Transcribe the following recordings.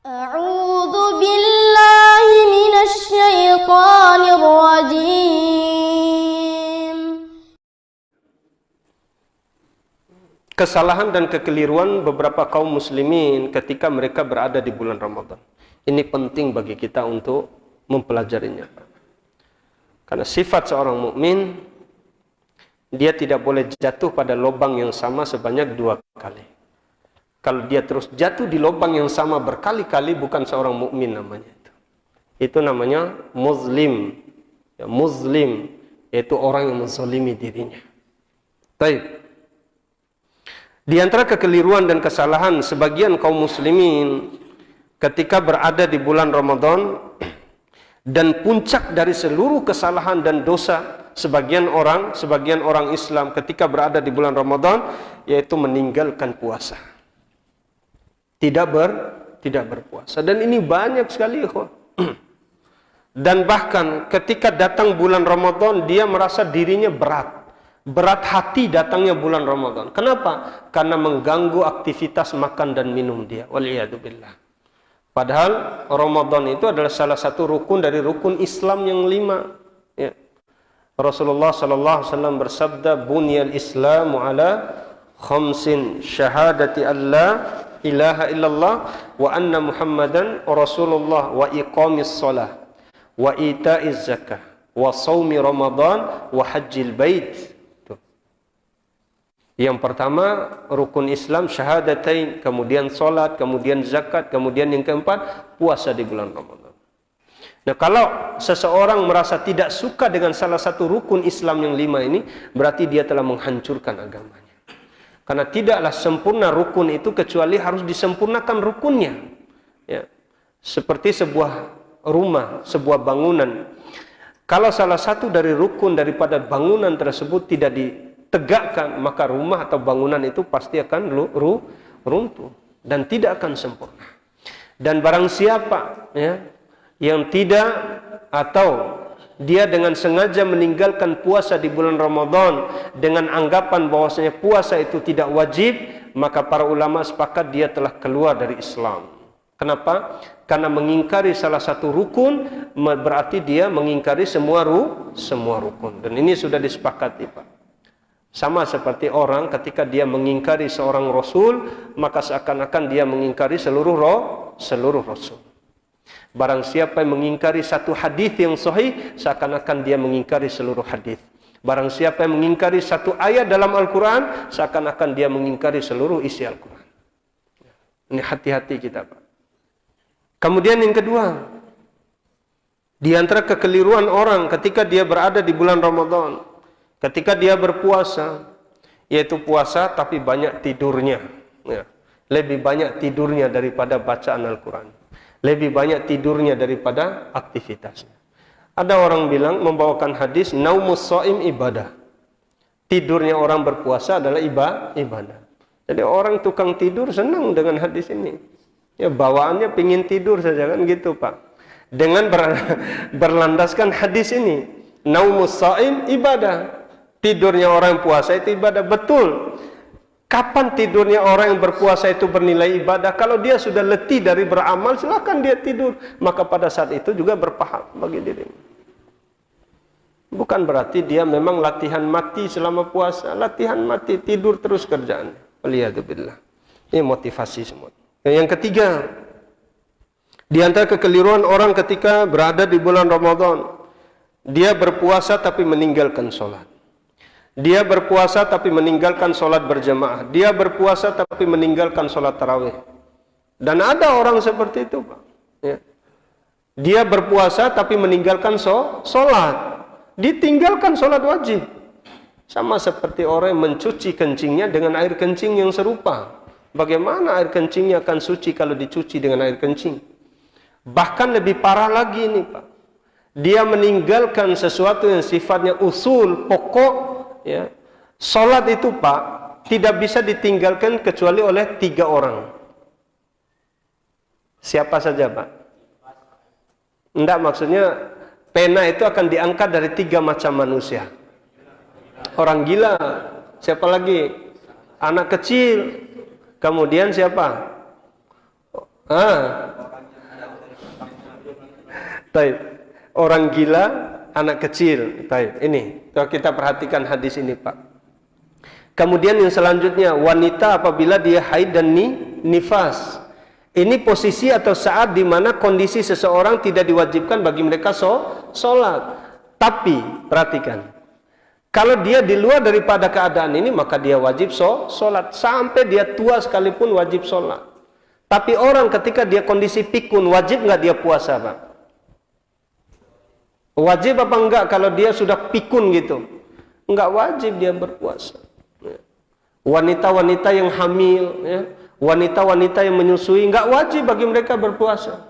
A'udzu billahi minasy syaithanir rajim. Kesalahan dan kekeliruan beberapa kaum muslimin ketika mereka berada di bulan Ramadan. Ini penting bagi kita untuk mempelajarinya. Karena sifat seorang mukmin, dia tidak boleh jatuh pada lubang yang sama sebanyak 2 kali. Kalau dia terus jatuh di lubang yang sama berkali-kali, bukan seorang mukmin namanya itu. Itu namanya muslim. Ya, muslim yaitu orang yang menzalimi dirinya. Baik. Di antara kekeliruan dan kesalahan sebagian kaum muslimin ketika berada di bulan Ramadan, dan puncak dari seluruh kesalahan dan dosa sebagian orang Islam ketika berada di bulan Ramadan, yaitu meninggalkan puasa. Tidak berpuasa. Dan ini banyak sekali, ikhwan. Dan bahkan ketika datang bulan Ramadan, dia merasa dirinya berat hati datangnya bulan Ramadan. Kenapa? Karena mengganggu aktivitas makan dan minum dia. Waliyadzubillah. Padahal Ramadan itu adalah salah satu rukun dari rukun Islam yang 5. Ya. Rasulullah sallallahu alaihi wasallam bersabda, "Bunyal Islamu ala khamsin, syahadati alla ilaha illallah wa anna Muhammadan Rasulullah wa iqamis shalah wa ita'iz zakah wa shaumi Ramadan wa hajjil bait." Yang pertama rukun Islam syahadatain, kemudian salat, kemudian zakat, kemudian yang keempat puasa di bulan Ramadan. Nah, kalau seseorang merasa tidak suka dengan salah satu rukun Islam yang 5 ini, berarti dia telah menghancurkan agamanya. Karena tidaklah sempurna rukun itu kecuali harus disempurnakan rukunnya. Ya. Seperti sebuah rumah, sebuah bangunan. Kalau salah satu dari rukun daripada bangunan tersebut tidak ditegakkan, maka rumah atau bangunan itu pasti akan runtuh dan tidak akan sempurna. Dan barang siapa ya, yang tidak atau dia dengan sengaja meninggalkan puasa di bulan Ramadan dengan anggapan bahwasanya puasa itu tidak wajib, maka para ulama sepakat dia telah keluar dari Islam. Kenapa? Karena mengingkari salah satu rukun berarti dia mengingkari semua rukun. Dan ini sudah disepakati, Pak. Sama seperti orang ketika dia mengingkari seorang rasul, maka seakan-akan dia mengingkari seluruh rasul. Barang siapa yang mengingkari satu hadis yang sahih, seakan-akan dia mengingkari seluruh hadis. Barang siapa yang mengingkari satu ayat dalam Al-Quran, seakan-akan dia mengingkari seluruh isi Al-Quran. Ini hati-hati kita, Pak. Kemudian yang kedua, di antara kekeliruan orang ketika dia berada di bulan Ramadan, ketika dia berpuasa, yaitu puasa tapi banyak tidurnya. Ya. Lebih banyak tidurnya daripada bacaan Al-Quran. Lebih banyak tidurnya daripada aktivitasnya. Ada orang bilang membawakan hadis naumus shaim ibadah. Tidurnya orang berpuasa adalah ibadah. Jadi orang tukang tidur senang dengan hadis ini. Ya, bawaannya pingin tidur saja kan gitu, Pak. Dengan berlandaskan hadis ini, naumus shaim ibadah. Tidurnya orang yang puasa itu ibadah. Betul. Kapan tidurnya orang yang berpuasa itu bernilai ibadah? Kalau dia sudah letih dari beramal, silakan dia tidur. Maka pada saat itu juga berpahala bagi dirinya. Bukan berarti dia memang latihan mati selama puasa. Latihan mati, tidur terus kerjaannya. Waliyadzubillah. Ini motivasi semua. Yang ketiga, di antara kekeliruan orang ketika berada di bulan Ramadan, dia berpuasa tapi meninggalkan sholat. Dia berpuasa tapi meninggalkan sholat berjamaah. Dia berpuasa tapi meninggalkan sholat tarawih. Dan ada orang seperti itu, Pak. Ya. Dia berpuasa tapi meninggalkan sholat. Ditinggalkan sholat wajib. Sama seperti orang yang mencuci kencingnya dengan air kencing yang serupa. Bagaimana air kencingnya akan suci kalau dicuci dengan air kencing? Bahkan lebih parah lagi ini, Pak. Dia meninggalkan sesuatu yang sifatnya usul, pokok. Ya. Salat itu, Pak, tidak bisa ditinggalkan kecuali oleh 3 orang. Siapa saja, Pak? Enggak, maksudnya pena itu akan diangkat dari 3 macam manusia. Orang gila, siapa lagi? Anak kecil. Kemudian siapa? Taib. Orang gila, anak kecil. Taib. Ini, kalau kita perhatikan hadis ini, Pak. Kemudian yang selanjutnya, wanita apabila dia haid dan nifas. Ini posisi atau saat di mana kondisi seseorang tidak diwajibkan bagi mereka sholat. Tapi, perhatikan. Kalau dia di luar daripada keadaan ini, maka dia wajib sholat. Sampai dia tua sekalipun wajib sholat. Tapi orang ketika dia kondisi pikun, wajib nggak dia puasa, Pak? Wajib apa enggak kalau dia sudah pikun gitu? Enggak wajib dia berpuasa. Wanita-wanita yang hamil, ya, wanita-wanita yang menyusui, enggak wajib bagi mereka berpuasa.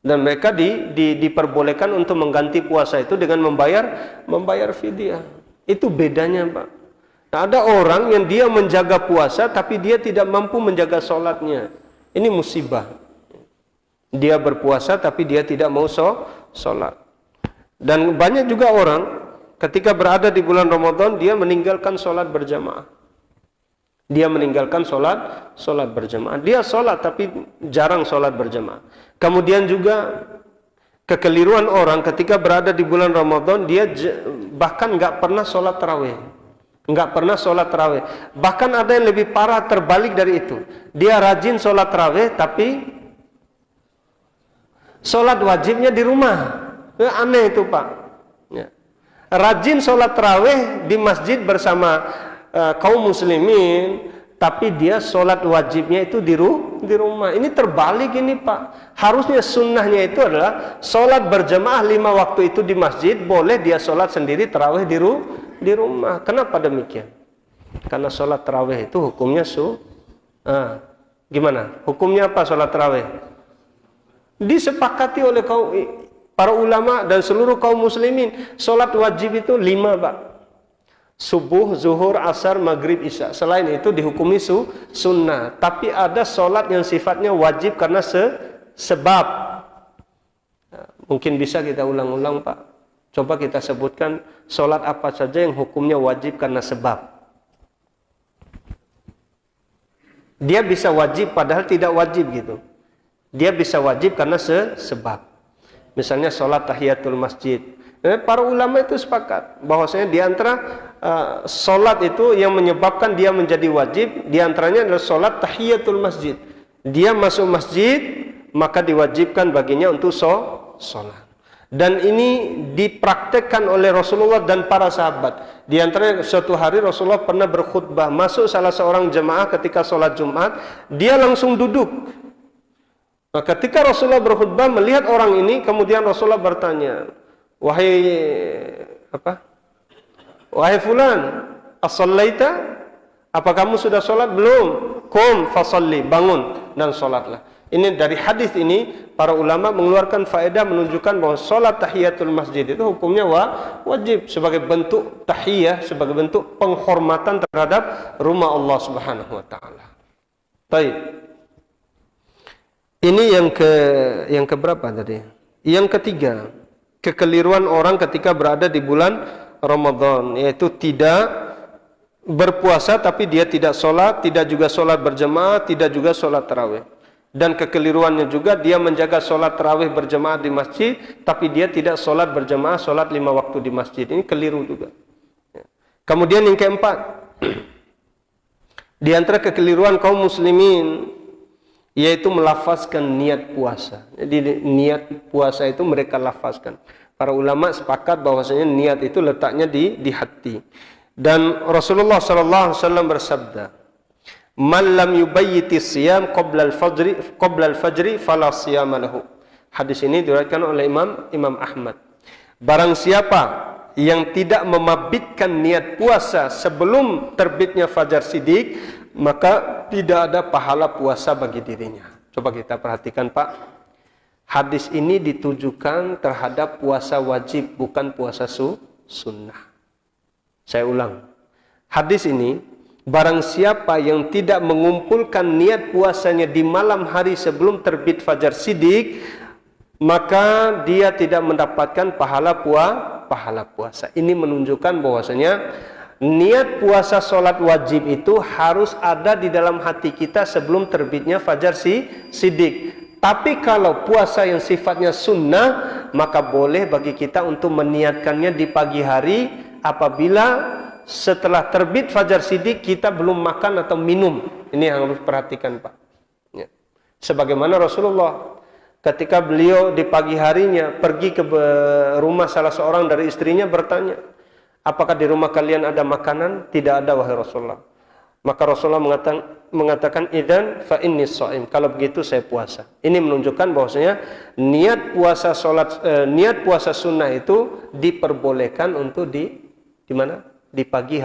Dan mereka diperbolehkan untuk mengganti puasa itu dengan membayar fidyah. Itu bedanya, Pak. Nah, ada orang yang dia menjaga puasa tapi dia tidak mampu menjaga sholatnya. Ini musibah. Dia berpuasa tapi dia tidak mau sholat. Dan banyak juga orang ketika berada di bulan Ramadan dia meninggalkan sholat berjamaah. Dia meninggalkan sholat berjamaah. Dia sholat tapi jarang sholat berjamaah. Kemudian juga kekeliruan orang ketika berada di bulan Ramadan, dia bahkan nggak pernah sholat tarawih. Nggak pernah sholat tarawih. Bahkan ada yang lebih parah, terbalik dari itu. Dia rajin sholat tarawih tapi sholat wajibnya di rumah. Aneh itu, Pak. Ya. Rajin sholat tarawih di masjid bersama kaum muslimin, tapi dia sholat wajibnya itu di rumah. Ini terbalik ini, Pak. Harusnya sunnahnya itu adalah sholat berjamaah 5 waktu itu di masjid, boleh dia sholat sendiri tarawih di rumah. Kenapa demikian? Karena sholat tarawih itu hukumnya gimana? Hukumnya apa sholat tarawih? Disepakati oleh para ulama dan seluruh kaum muslimin. Sholat wajib itu 5, Pak. Subuh, zuhur, asar, maghrib, isya. Selain itu dihukumi sunnah. Tapi ada sholat yang sifatnya wajib karena sebab. Nah, mungkin bisa kita ulang-ulang, Pak. Coba kita sebutkan sholat apa saja yang hukumnya wajib karena sebab. Dia bisa wajib padahal tidak wajib gitu. Dia bisa wajib karena sebab. Misalnya sholat tahiyatul masjid. Para ulama itu sepakat bahwasanya di antara sholat itu yang menyebabkan dia menjadi wajib, di antaranya adalah sholat tahiyatul masjid. Dia masuk masjid, maka diwajibkan baginya untuk sholat. Dan ini dipraktekkan oleh Rasulullah dan para sahabat. Di antaranya suatu hari Rasulullah pernah berkhutbah, masuk salah seorang jemaah ketika sholat Jumat, dia langsung duduk. Nah, ketika Rasulullah berkhutbah melihat orang ini, kemudian Rasulullah bertanya, Wahai fulan, as-sallaita? Apa kamu sudah sholat? Belum. Qum fasalli, bangun dan sholatlah. Ini dari hadis ini para ulama mengeluarkan faedah menunjukkan bahwa sholat tahiyatul masjid itu hukumnya wajib sebagai bentuk tahiyah, sebagai bentuk penghormatan terhadap rumah Allah Subhanahu wa taala. Baik. Ini yang keberapa tadi? Yang ketiga, kekeliruan orang ketika berada di bulan Ramadan, yaitu tidak berpuasa tapi dia tidak sholat, tidak juga sholat berjamaah, tidak juga sholat tarawih. Dan kekeliruannya juga dia menjaga sholat tarawih berjamaah di masjid, tapi dia tidak sholat berjamaah, sholat 5 waktu di masjid. Ini keliru juga. Kemudian yang keempat, di antara kekeliruan kaum muslimin, yaitu melafazkan niat puasa. Jadi niat puasa itu mereka lafazkan. Para ulama sepakat bahwasanya niat itu letaknya di hati. Dan Rasulullah SAW bersabda, "Man lam yubayyiti siyam qabla al-fajri fala siyama lahu." Hadis ini diriwayatkan oleh Imam Ahmad. Barang siapa yang tidak memabitkan niat puasa sebelum terbitnya fajar sidik, maka tidak ada pahala puasa bagi dirinya. Coba kita perhatikan, Pak. Hadis ini ditujukan terhadap puasa wajib, bukan puasa sunnah. Saya ulang. Hadis ini, barang siapa yang tidak mengumpulkan niat puasanya di malam hari sebelum terbit fajar sidik, maka dia tidak mendapatkan pahala puasa. Ini menunjukkan bahwasanya niat puasa sholat wajib itu harus ada di dalam hati kita sebelum terbitnya fajar sidik. Tapi kalau puasa yang sifatnya sunnah, maka boleh bagi kita untuk meniatkannya di pagi hari apabila setelah terbit fajar sidik kita belum makan atau minum. Ini yang harus perhatikan, Pak. Ya. Sebagaimana Rasulullah ketika beliau di pagi harinya pergi ke rumah salah seorang dari istrinya bertanya, apakah di rumah kalian ada makanan? Tidak ada, wahai Rasulullah. Maka Rasulullah mengatakan, idzan fa inni shaim. Kalau begitu saya puasa. Ini menunjukkan bahwasanya niat puasa sunnah itu diperbolehkan untuk di mana? Di pagi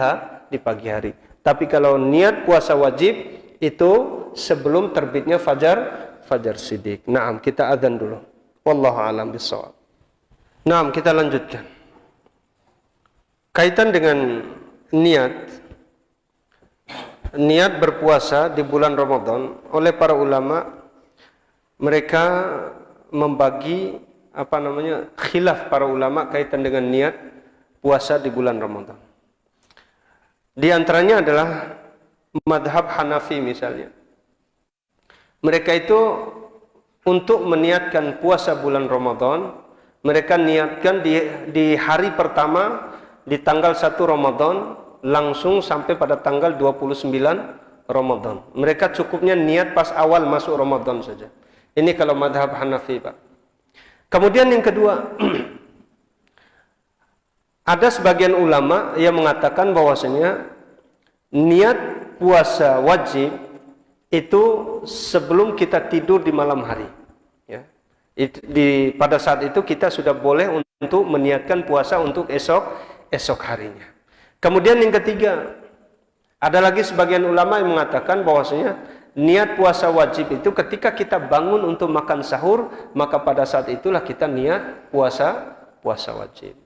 hari. Tapi kalau niat puasa wajib itu sebelum terbitnya fajar sidik. Naam, kita adzan dulu. Wallahu a'lam bishawab. Naam, kita lanjutkan. Kaitan dengan niat berpuasa di bulan Ramadan, oleh para ulama mereka membagi khilaf para ulama kaitan dengan niat puasa di bulan Ramadan. Di antaranya adalah madhab Hanafi misalnya. Mereka itu untuk meniatkan puasa bulan Ramadan, mereka niatkan di hari pertama di tanggal 1 Ramadan langsung sampai pada tanggal 29 Ramadan. Mereka cukupnya niat pas awal masuk Ramadan saja. Ini kalau madhab Hanafi, Pak. Kemudian yang kedua, ada sebagian ulama yang mengatakan bahwasanya niat puasa wajib itu sebelum kita tidur di malam hari. Ya. Pada saat itu kita sudah boleh untuk meniatkan puasa untuk esok harinya. Kemudian yang ketiga, ada lagi sebagian ulama yang mengatakan bahwasanya niat puasa wajib itu ketika kita bangun untuk makan sahur, maka pada saat itulah kita niat puasa wajib.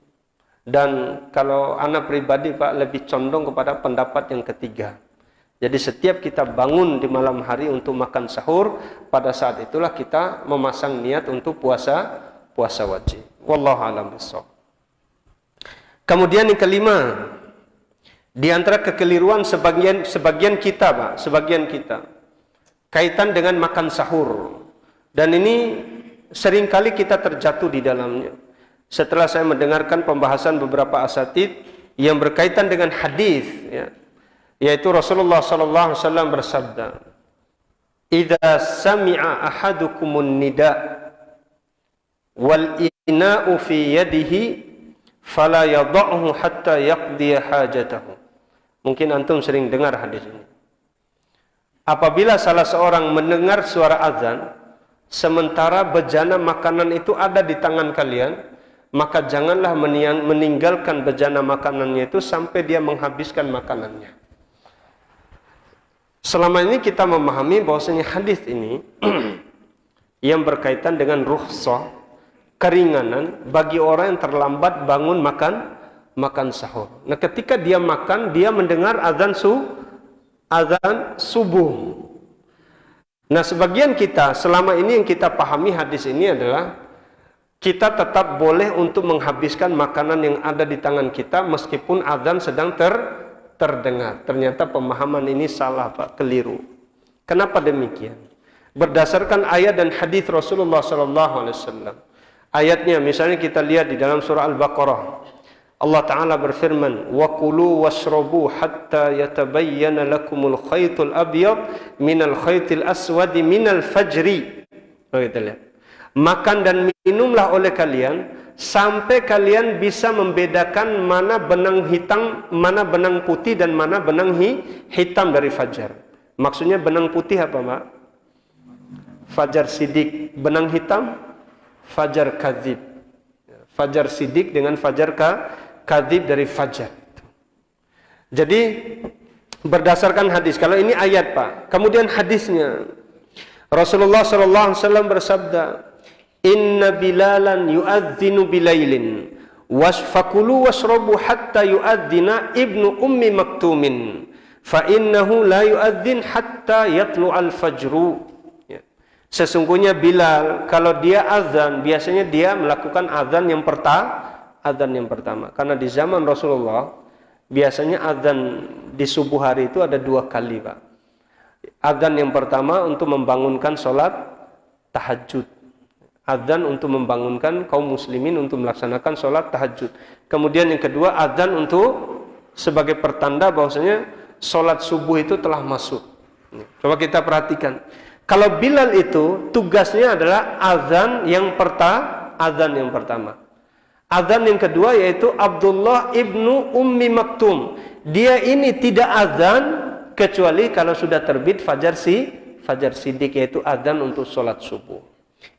Dan kalau anak pribadi, Pak, lebih condong kepada pendapat yang ketiga. Jadi setiap kita bangun di malam hari untuk makan sahur, pada saat itulah kita memasang niat untuk puasa wajib. Wallahu a'lam bishawab. Kemudian yang kelima, di antara kekeliruan sebagian kita, Pak, sebagian kita kaitan dengan makan sahur. Dan ini seringkali kita terjatuh di dalamnya. Setelah saya mendengarkan pembahasan beberapa asatid yang berkaitan dengan hadis, ya, yaitu Rasulullah sallallahu alaihi wasallam bersabda, "Idza sami'a ahadukumun nida wal ina'u fi yadihi fala yadh'uhu hatta yaqdiya hajatahu." Mungkin antum sering dengar hadis ini. Apabila salah seorang mendengar suara azan, sementara bejana makanan itu ada di tangan kalian, maka janganlah meninggalkan bejana makanannya itu sampai dia menghabiskan makanannya. Selama ini kita memahami bahwasanya hadis ini yang berkaitan dengan rukhsah, keringanan bagi orang yang terlambat bangun makan sahur. Nah, ketika dia makan, dia mendengar azan subuh. Nah, sebagian kita selama ini yang kita pahami hadis ini adalah kita tetap boleh untuk menghabiskan makanan yang ada di tangan kita meskipun azan sedang terdengar. Ternyata pemahaman ini salah, Pak, keliru. Kenapa demikian? Berdasarkan ayat dan hadis Rasulullah SAW. Ayatnya misalnya kita lihat di dalam surah Al-Baqarah. Allah Ta'ala berfirman, wa kulu washrabu hatta yatabayyana lakumul khaytul abyad minal khaytil aswadi minal fajri. Kita lihat. Makan dan minumlah oleh kalian sampai kalian bisa membedakan mana benang hitam, mana benang putih dan mana benang hitam dari fajar. Maksudnya benang putih apa, Pak? Fajar sidik. Benang hitam fajar kadzib. Fajar sidik dengan fajar kadzib dari fajar. Jadi berdasarkan hadis, kalau ini ayat, Pak. Kemudian hadisnya Rasulullah SAW bersabda, "Inna Bilalan yu'adzinu bilailin wasfakulu washrabu hatta yu'adzina ibnu ummi maktumin fa innahu la yu'adzin hatta yatlu'al fajru." Ya. Sesungguhnya Bilal kalau dia azan, biasanya dia melakukan azan yang pertama. Karena di zaman Rasulullah biasanya azan di subuh hari itu ada 2 kali, Pak. Azan yang pertama untuk membangunkan sholat tahajud. Adzan untuk membangunkan kaum muslimin untuk melaksanakan sholat tahajud. Kemudian yang kedua, adzan untuk sebagai pertanda bahwasanya sholat subuh itu telah masuk. Coba kita perhatikan. Kalau Bilal itu tugasnya adalah adzan yang pertama. Adzan yang kedua yaitu Abdullah ibnu Ummi Maktum. Dia ini tidak adzan kecuali kalau sudah terbit fajar siddiq, yaitu adzan untuk sholat subuh.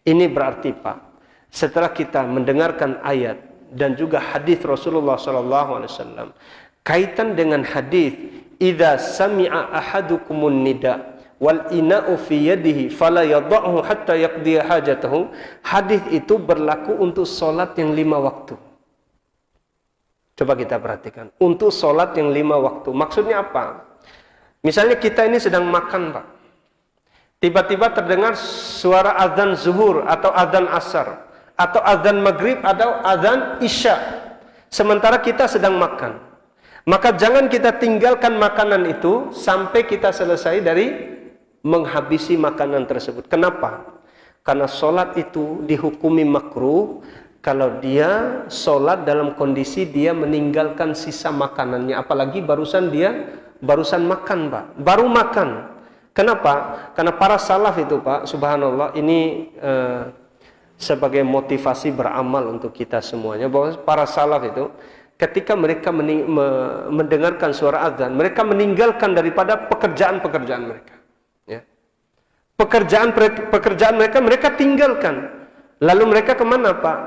Ini berarti Pak, setelah kita mendengarkan ayat dan juga hadis Rasulullah SAW, kaitan dengan hadis, "Idza sami'a ahadukumun nida wal ina'u fi yadihi fala yadh'uhu hatta yaqdiya hajatahu." Hadis itu berlaku untuk solat yang 5 waktu. Coba kita perhatikan, untuk solat yang 5 waktu. Maksudnya apa? Misalnya kita ini sedang makan Pak, tiba-tiba terdengar suara azan zuhur atau azan asar atau azan maghrib atau azan isya, sementara kita sedang makan. Maka jangan kita tinggalkan makanan itu sampai kita selesai dari menghabisi makanan tersebut. Kenapa? Karena sholat itu dihukumi makruh kalau dia sholat dalam kondisi dia meninggalkan sisa makanannya. Apalagi barusan makan Pak, baru makan. Kenapa? Karena para salaf itu Pak, subhanallah, ini sebagai motivasi beramal untuk kita semuanya, bahwa para salaf itu ketika mereka mendengarkan suara azan, mereka meninggalkan daripada pekerjaan-pekerjaan mereka. Ya. Pekerjaan mereka tinggalkan. Lalu mereka kemana Pak?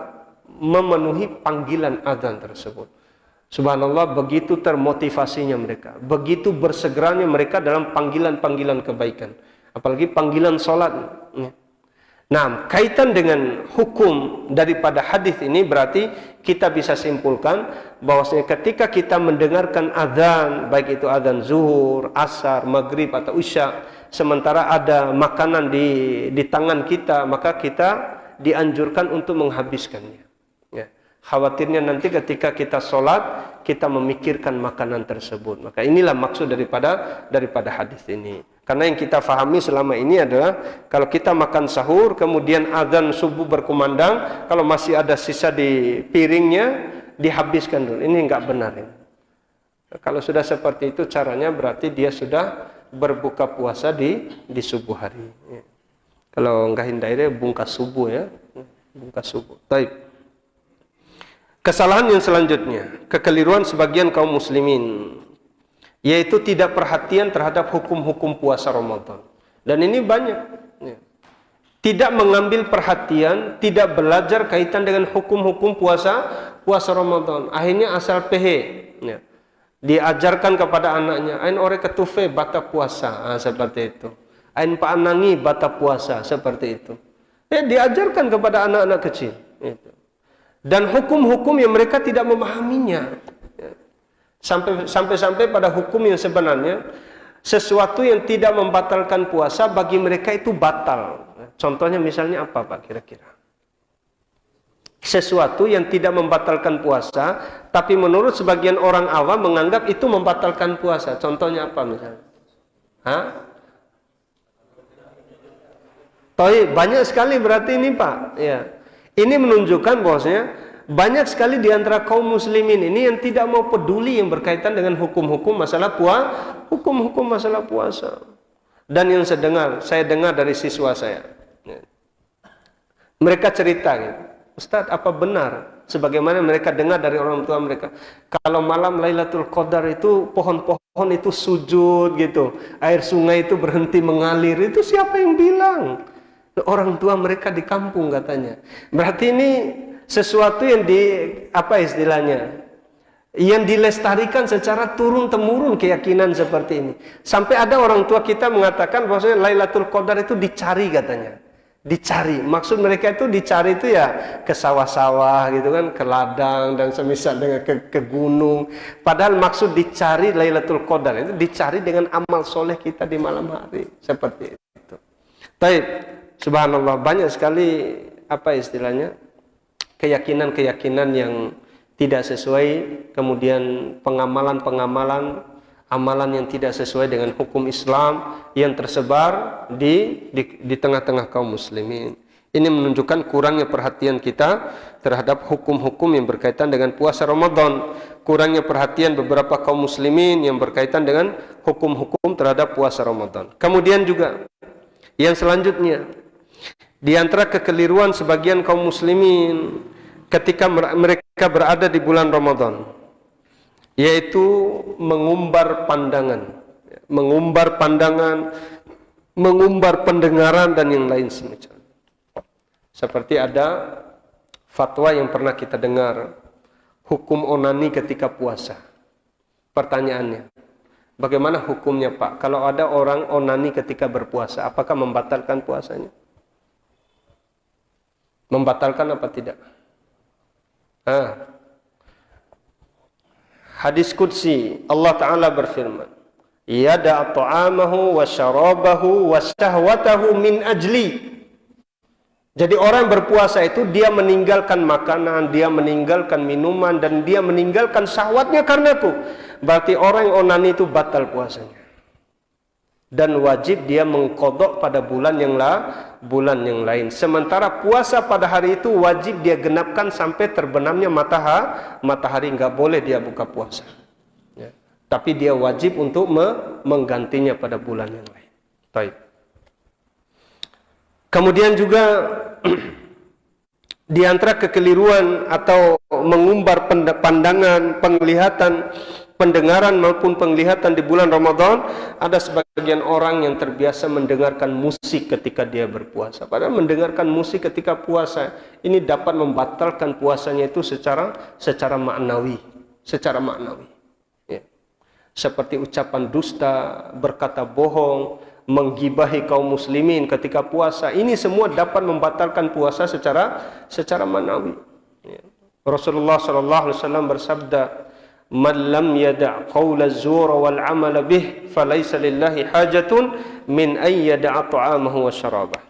Memenuhi panggilan azan tersebut. Subhanallah, begitu termotivasinya mereka, begitu bersegeranya mereka dalam panggilan-panggilan kebaikan, apalagi panggilan sholat. Nah, kaitan dengan hukum daripada hadis ini berarti kita bisa simpulkan bahwasanya ketika kita mendengarkan azan, baik itu azan zuhur, asar, maghrib atau isya, sementara ada makanan di tangan kita, maka kita dianjurkan untuk menghabiskannya. Ya. Khawatirnya nanti ketika kita sholat, kita memikirkan makanan tersebut. Maka inilah maksud daripada hadis ini. Karena yang kita fahami selama ini adalah kalau kita makan sahur, kemudian azan subuh berkumandang, kalau masih ada sisa di piringnya, dihabiskan dulu. Ini enggak benar. Ya. Kalau sudah seperti itu caranya, berarti dia sudah berbuka puasa di subuh hari. Ya. Kalau enggak hindari, bungkas subuh ya. Bungkas subuh. Baik. Kesalahan yang selanjutnya, kekeliruan sebagian kaum muslimin, yaitu tidak perhatian terhadap hukum-hukum puasa Ramadan. Dan ini banyak. Ya. Tidak mengambil perhatian, tidak belajar kaitan dengan hukum-hukum puasa Ramadan. Akhirnya asal pehe. Ya. Diajarkan kepada anaknya, ain ore ketufe bata puasa, seperti itu. Ain paanangi bata puasa, seperti itu. Diajarkan kepada anak-anak kecil. Itu. Dan hukum-hukum yang mereka tidak memahaminya, sampai pada hukum yang sebenarnya sesuatu yang tidak membatalkan puasa bagi mereka itu batal. Contohnya misalnya apa Pak kira-kira? Sesuatu yang tidak membatalkan puasa, tapi menurut sebagian orang awam menganggap itu membatalkan puasa. Contohnya apa misalnya? Banyak sekali berarti ini Pak. Ya. Ini menunjukkan bahwasanya banyak sekali di antara kaum muslimin ini yang tidak mau peduli yang berkaitan dengan hukum-hukum masalah puasa. Dan yang saya dengar dari siswa saya, mereka cerita gitu, Ustaz, apa benar sebagaimana mereka dengar dari orang tua mereka, kalau malam Lailatul Qadar itu pohon-pohon itu sujud gitu, air sungai itu berhenti mengalir, itu siapa yang bilang? Orang tua mereka di kampung katanya. Berarti ini sesuatu yang yang dilestarikan secara turun-temurun keyakinan seperti ini. Sampai ada orang tua kita mengatakan bahwa Lailatul Qadar itu dicari katanya. Dicari. Maksud mereka itu dicari itu ya ke sawah-sawah gitu kan, ke ladang dan semisal dengan ke gunung. Padahal maksud dicari Lailatul Qadar itu dicari dengan amal soleh kita di malam hari. Seperti itu. Baik. Subhanallah, banyak sekali keyakinan-keyakinan yang tidak sesuai, kemudian pengamalan-pengamalan amalan yang tidak sesuai dengan hukum Islam yang tersebar di tengah-tengah kaum muslimin. Ini menunjukkan kurangnya perhatian kita terhadap hukum-hukum yang berkaitan dengan puasa Ramadan, kurangnya perhatian beberapa kaum muslimin yang berkaitan dengan hukum-hukum terhadap puasa Ramadan. Kemudian juga yang selanjutnya, di antara kekeliruan sebagian kaum muslimin ketika mereka berada di bulan Ramadan, yaitu mengumbar pandangan, mengumbar pendengaran dan yang lain semacam. Seperti ada fatwa yang pernah kita dengar, hukum onani ketika puasa. Pertanyaannya, bagaimana hukumnya Pak? Kalau ada orang onani ketika berpuasa, apakah membatalkan puasanya? Membatalkan apa tidak? Hadis qudsi, Allah Ta'ala berfirman, yada ta'amahu wa syarabahu wa syahwatahu min ajli. Jadi orang berpuasa itu dia meninggalkan makanan, dia meninggalkan minuman, dan dia meninggalkan syahwatnya karenaku. Berarti orang yang onani itu batal puasanya. Dan wajib dia mengqadha pada bulan yang lain. Sementara puasa pada hari itu wajib dia genapkan sampai terbenamnya matahari, enggak boleh dia buka puasa. Ya. Tapi dia wajib untuk menggantinya pada bulan yang lain. Baik. Kemudian juga di antara kekeliruan atau mengumbar pandangan, penglihatan, pendengaran maupun penglihatan di bulan Ramadan, ada sebagian orang yang terbiasa mendengarkan musik ketika dia berpuasa. Padahal mendengarkan musik ketika puasa ini dapat membatalkan puasanya itu secara maknawi, Ya. Seperti ucapan dusta, berkata bohong, menggibahi kaum muslimin ketika puasa, ini semua dapat membatalkan puasa secara maknawi. Ya. Rasulullah SAW bersabda, "Man lam yada' qawla az-zur wal 'amala bih, falaysa lillahi hajatun min ay yada'a ta'amahu wa syarabah."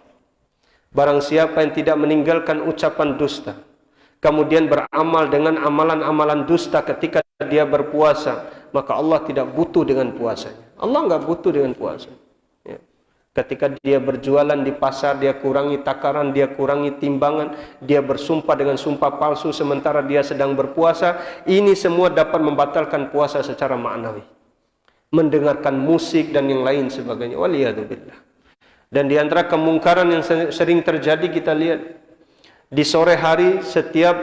Barang siapa yang tidak meninggalkan ucapan dusta, kemudian beramal dengan amalan-amalan dusta ketika dia berpuasa, maka Allah tidak butuh dengan puasanya. Allah enggak butuh dengan puasa. Ketika dia berjualan di pasar, dia kurangi takaran, dia kurangi timbangan, dia bersumpah dengan sumpah palsu sementara dia sedang berpuasa, ini semua dapat membatalkan puasa secara maknawi. Mendengarkan musik dan yang lain sebagainya. Waliyadzubillah. Dan di antara kemungkaran yang sering terjadi kita lihat di sore hari setiap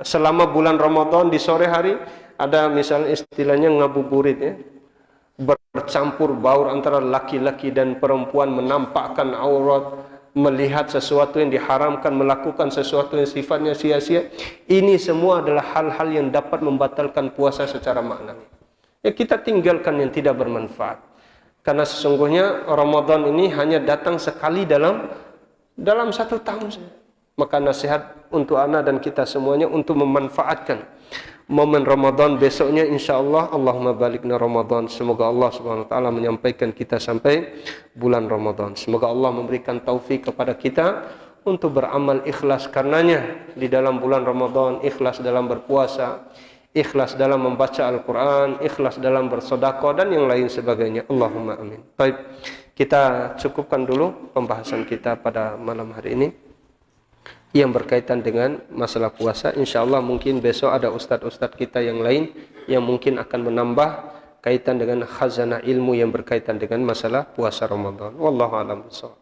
selama bulan Ramadan, di sore hari ada misalnya istilahnya ngabuburit, ya. Bercampur baur antara laki-laki dan perempuan, menampakkan aurat, melihat sesuatu yang diharamkan, melakukan sesuatu yang sifatnya sia-sia. Ini semua adalah hal-hal yang dapat membatalkan puasa secara maknawi. Ya, kita tinggalkan yang tidak bermanfaat. Karena sesungguhnya Ramadan ini hanya datang sekali dalam satu tahun saja. Maka nasihat untuk anak dan kita semuanya untuk memanfaatkan momen Ramadan besoknya, insyaallah. Allahumma balikna Ramadan. Semoga Allah Subhanahu wa taala menyampaikan kita sampai bulan Ramadan. Semoga Allah memberikan taufik kepada kita untuk beramal ikhlas karenanya di dalam bulan Ramadan, ikhlas dalam berpuasa, ikhlas dalam membaca Al-Qur'an, ikhlas dalam bersedekah dan yang lain sebagainya. Allahumma amin. Baik, kita cukupkan dulu pembahasan kita pada malam hari ini yang berkaitan dengan masalah puasa. InsyaAllah mungkin besok ada ustadz-ustadz kita yang lain yang mungkin akan menambah kaitan dengan khazanah ilmu yang berkaitan dengan masalah puasa Ramadan. Wallahu a'lam bishawab.